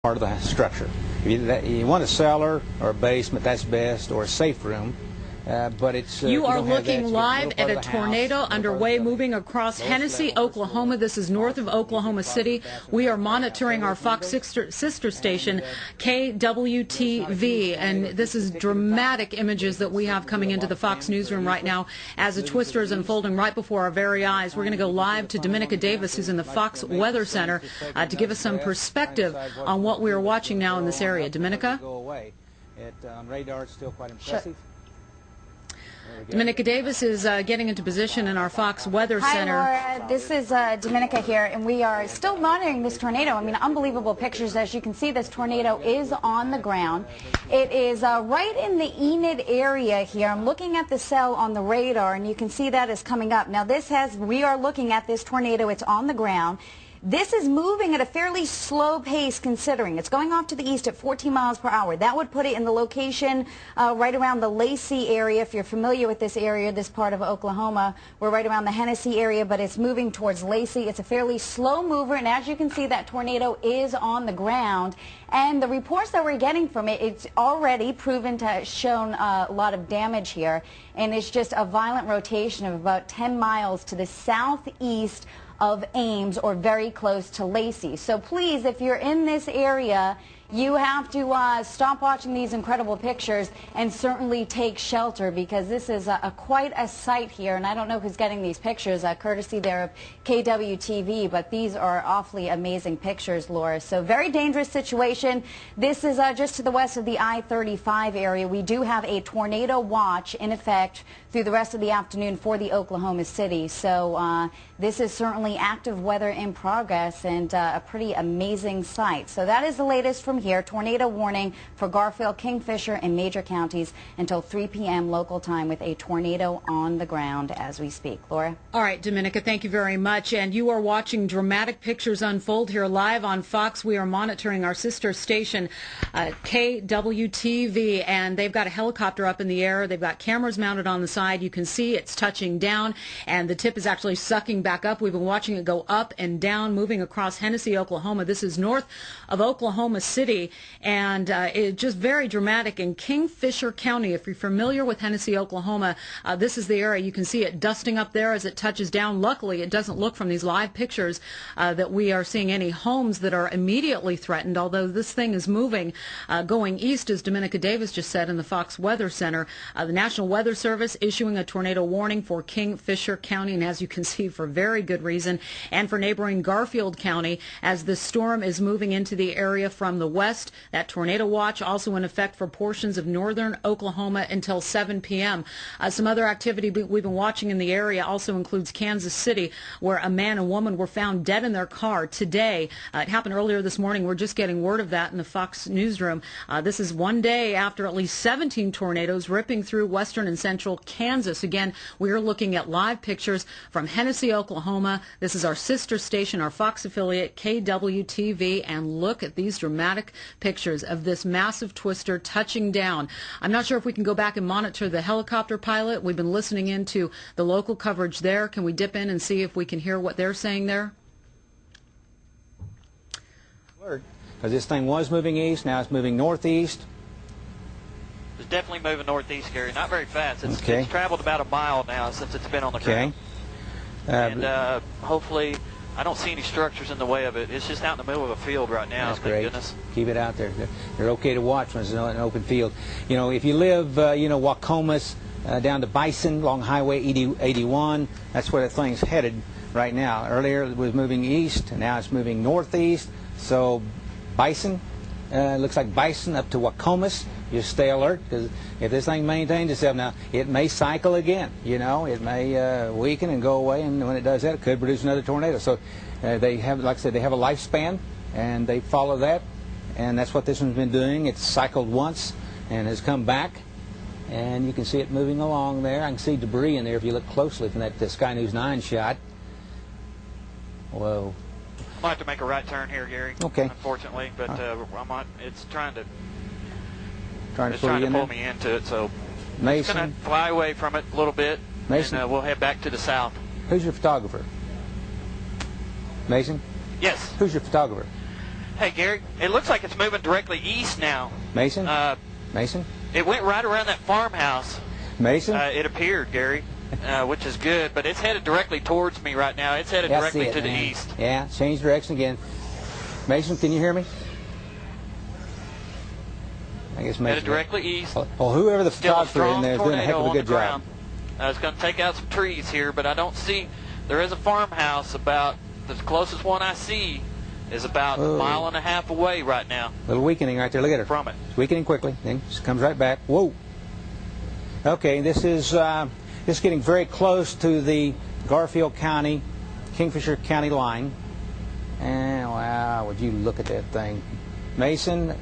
part of the structure. If you want a cellar or a basement, that's best, or a safe room. But it's you are looking live at a tornado underway moving across Hennessey, Oklahoma. This is north of Oklahoma City. We are monitoring our Fox sister station, KWTV, and this is dramatic images that we have coming into the Fox newsroom right now as a twister is unfolding right before our very eyes. We're going to go live to Dominica Davis, who's in the Fox Weather Center, to give us some perspective on what we are watching now in this area. Dominica? On radar, it's still quite impressive. Dominica Davis is getting into position in our Fox Weather Center. Hi, Laura. This is Dominica here, and we are still monitoring this tornado. I mean, unbelievable pictures. As you can see, this tornado is on the ground. It is right in the Enid area here. I'm looking at the cell on the radar, and you can see that is coming up. Now, we are looking at this tornado. It's on the ground. This is moving at a fairly slow pace considering. It's going off to the east at 14 miles per hour. That would put it in the location right around the Lacey area. If you're familiar with this area, this part of Oklahoma, we're right around the Hennessey area, but it's moving towards Lacey. It's a fairly slow mover, and as you can see, that tornado is on the ground. And the reports that we're getting from it, it's already proven to have shown a lot of damage here, and it's just a violent rotation of about 10 miles to the southeast of Ames or very close to Lacey. So please, if you're in this area, you have to stop watching these incredible pictures and certainly take shelter, because this is quite a sight here. And I don't know who's getting these pictures, courtesy there of KWTV, but these are awfully amazing pictures, Laura. So very dangerous situation. This is just to the west of the I-35 area. We do have a tornado watch in effect through the rest of the afternoon for the Oklahoma City. So this is certainly active weather in progress and a pretty amazing sight. So that is the latest from here. Tornado warning for Garfield, Kingfisher, and major counties until 3 p.m. local time, with a tornado on the ground as we speak. Laura? All right, Dominica, thank you very much. And you are watching dramatic pictures unfold here live on Fox. We are monitoring our sister station, KWTV, and they've got a helicopter up in the air. They've got cameras mounted on the side. You can see it's touching down, and the tip is actually sucking back up. We've been watching it go up and down, moving across Hennessey, Oklahoma. This is north of Oklahoma City. And it's just very dramatic in Kingfisher County. If you're familiar with Hennessey, Oklahoma, this is the area. You can see it dusting up there as it touches down. Luckily, it doesn't look from these live pictures that we are seeing any homes that are immediately threatened, although this thing is moving, going east, as Dominica Davis just said in the Fox Weather Center. The National Weather Service issuing a tornado warning for Kingfisher County, and as you can see, for very good reason, and for neighboring Garfield County, as the storm is moving into the area from the west. That tornado watch also in effect for portions of northern Oklahoma until 7 p.m. Some other activity we've been watching in the area also includes Kansas City, where a man and woman were found dead in their car today. It happened earlier this morning. We're just getting word of that in the Fox newsroom. This is one day after at least 17 tornadoes ripping through western and central Kansas. Again, we are looking at live pictures from Hennessey, Oklahoma. This is our sister station, our Fox affiliate, KWTV, and look at these dramatic pictures of this massive twister touching down. I'm not sure if we can go back and monitor the helicopter pilot. We've been listening into the local coverage there. Can we dip in and see if we can hear what they're saying there? Because this thing was moving east, now it's moving northeast. It's definitely moving northeast, Gary. Not very fast. It's traveled about a mile now since it's been on the ground. And hopefully, I don't see any structures in the way of it. It's just out in the middle of a field right now. That's thank great. Goodness. Keep it out there. They're okay to watch when it's in an open field. You know, if you live, Wacomas down to Bison along Highway 81, that's where the thing's headed right now. Earlier it was moving east, and now it's moving northeast. So Bison, looks like Bison up to Wacomas. Just stay alert, because if this thing maintains itself now, it may cycle again. You know, it may weaken and go away, and when it does that, it could produce another tornado. So they have, like I said, they have a lifespan, and they follow that, and that's what this one's been doing. It's cycled once and has come back, and you can see it moving along there. I can see debris in there if you look closely from that Sky News 9 shot. Whoa. I might have to make a right turn here, Gary. Okay. Unfortunately, but it's trying to pull pull me into it, so I'm going to fly away from it a little bit, Mason, and we'll head back to the south. Who's your photographer? Mason? Yes. Who's your photographer? Hey, Gary, it looks like it's moving directly east now. Mason? Mason? It went right around that farmhouse. Mason? It appeared, Gary, which is good, but it's headed directly towards me right now. It's headed directly to the east. Yeah, change direction again. Mason, can you hear me? I guess Mason. Headed directly east. Well, whoever the photographer in there is doing a heck of a good job. It's going to take out some trees here, but I don't see. There is a farmhouse about the closest one I see is about a mile and a half away right now. A little weakening right there. Look at her. From it. It's weakening quickly. Then just comes right back. Whoa. Okay, this is getting very close to the Garfield County, Kingfisher County line. And wow, would you look at that thing. Mason,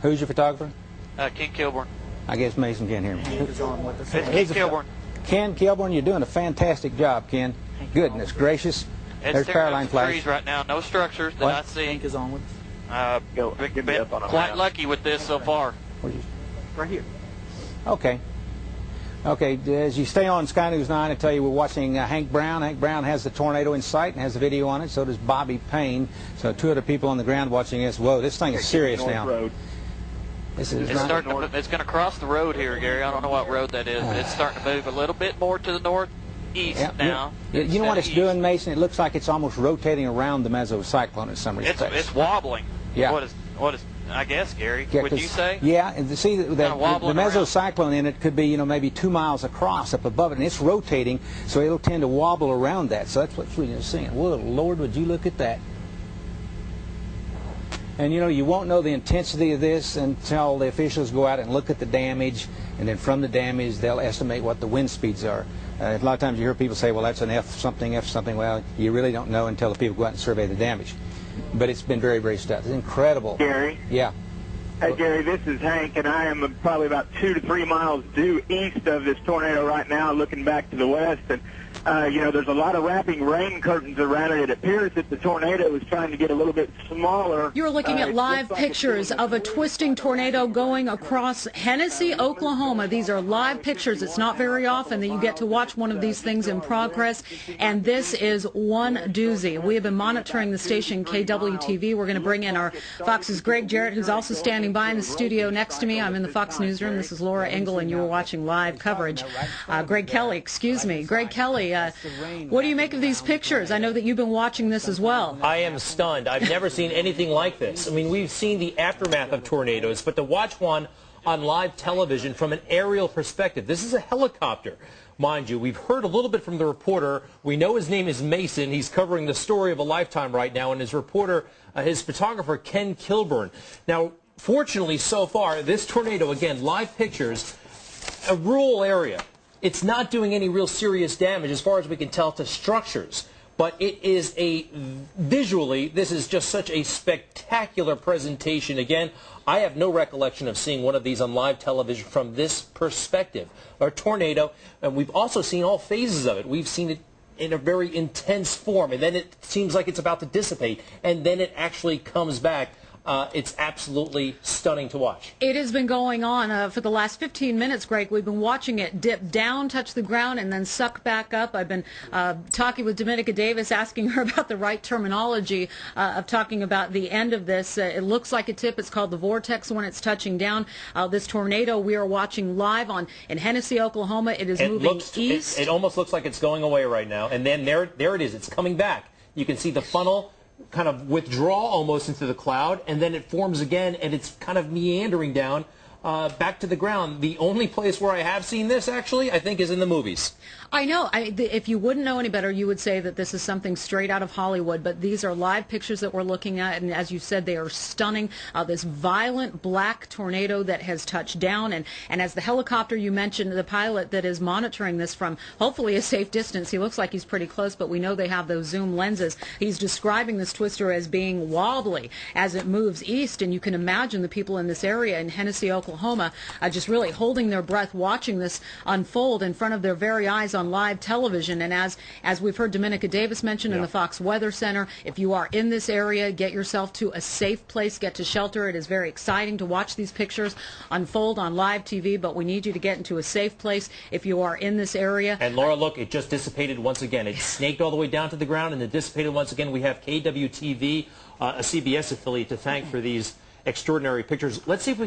who's your photographer? Ken Kilburn. I guess Mason can't hear me. It's Ken Kilburn. Ken Kilburn, you're doing a fantastic job, Ken. Goodness gracious. There's power line flash. Trees right now, no structures that I see. Hank is on with Been quite lucky with this so far. right here. Okay. Okay, as you stay on Sky News 9, I tell you we're watching Hank Brown. Hank Brown has the tornado in sight and has a video on it. So does Bobby Payne. So two other people on the ground watching this. Whoa, this thing is serious now. This is it's going to cross the road here, Gary. I don't know what road that is, but it's starting to move a little bit more to the northeast now. You know what it's doing, Mason? It looks like it's almost rotating around the mesocyclone in some respects. It's wobbling. Yeah. What is I guess, Gary, would you say? Yeah, and see the mesocyclone in it could be, maybe 2 miles across up above it, and it's rotating, so it'll tend to wobble around that. So that's what you're seeing. Well, Lord, would you look at that? And you won't know the intensity of this until the officials go out and look at the damage, and then from the damage they'll estimate what the wind speeds are. A lot of times you hear people say, well, that's an F something. Well, you really don't know until the people go out and survey the damage. But it's been very, very tough. It's incredible. Gary? Yeah. Hey, Gary, this is Hank, and I am probably about 2 to 3 miles due east of this tornado right now, looking back to the west. And, there's a lot of wrapping rain curtains around it. It appears that the tornado is trying to get a little bit smaller. You're looking at live pictures of a twisting tornado going across Hennessey, Oklahoma. These are live pictures. It's not very often that you get to watch one of these things in progress, and this is one doozy. We have been monitoring the station KWTV. We're going to bring in our Fox's Greg Jarrett, who's also standing by in the studio next to me. I'm in the Fox newsroom. This is Laura Engel, and you are watching live coverage. Greg Kelly, Greg Kelly, what do you make of these pictures? I know that you've been watching this as well. I am stunned. I've never seen anything like this. I mean, we've seen the aftermath of tornadoes, but to watch one on live television from an aerial perspective, this is a helicopter. Mind you, we've heard a little bit from the reporter. We know his name is Mason. He's covering the story of a lifetime right now, and his reporter, his photographer, Ken Kilburn. Now, fortunately, so far, this tornado, again, live pictures, a rural area. It's not doing any real serious damage as far as we can tell to structures, but it is visually, this is just such a spectacular presentation. Again, I have no recollection of seeing one of these on live television from this perspective. A tornado, and we've also seen all phases of it. We've seen it in a very intense form, and then it seems like it's about to dissipate, and then it actually comes back. It's absolutely stunning to watch. It has been going on for the last 15 minutes, Greg. We've been watching it dip down, touch the ground, and then suck back up. I've been talking with Dominica Davis, asking her about the right terminology of talking about the end of this. It looks like a tip. It's called the vortex when it's touching down. This tornado we are watching live in Hennessey, Oklahoma. It is moving east. It almost looks like it's going away right now, and then there it is. It's coming back. You can see the funnel kind of withdraw almost into the cloud, and then it forms again, and it's kind of meandering down back to the ground. The only place where I have seen this, actually, I think, is in the movies. I know. If you wouldn't know any better, you would say that this is something straight out of Hollywood, but these are live pictures that we're looking at, and as you said, they are stunning. This violent black tornado that has touched down, and as the helicopter you mentioned, the pilot that is monitoring this from hopefully a safe distance, he looks like he's pretty close, but we know they have those zoom lenses. He's describing this twister as being wobbly as it moves east, and you can imagine the people in this area in Hennessey, Oklahoma, just really holding their breath, watching this unfold in front of their very eyes on live television. And as we've heard Dominica Davis mention in the Fox Weather Center, if you are in this area, get yourself to a safe place, get to shelter. It is very exciting to watch these pictures unfold on live TV, but we need you to get into a safe place if you are in this area. And Laura, look, it just dissipated once again. It snaked all the way down to the ground and it dissipated once again. We have KWTV a CBS affiliate to thank for these extraordinary pictures. Let's see if we can